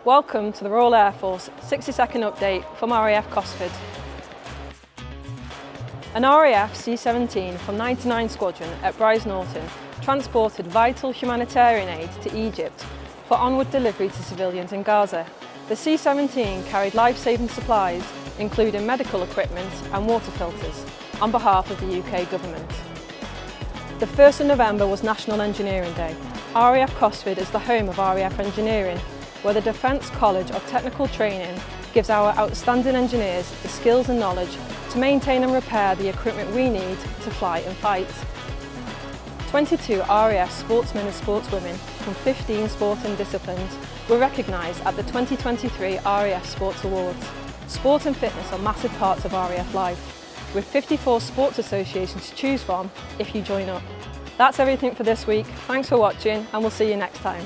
Welcome to the Royal Air Force 60-second update from RAF Cosford. An RAF C-17 from 99 Squadron at Brize Norton transported vital humanitarian aid to Egypt for onward delivery to civilians in Gaza. The C-17 carried life-saving supplies, including medical equipment and water filters, on behalf of the UK Government. The 1st of November was National Engineering Day. RAF Cosford is the home of RAF Engineering, where the Defence College of Technical Training gives our outstanding engineers the skills and knowledge to maintain and repair the equipment we need to fly and fight. 22 RAF sportsmen and sportswomen from 15 sporting disciplines were recognised at the 2023 RAF Sports Awards. Sport and fitness are massive parts of RAF life, with 54 sports associations to choose from if you join up. That's everything for this week. Thanks for watching, and we'll see you next time.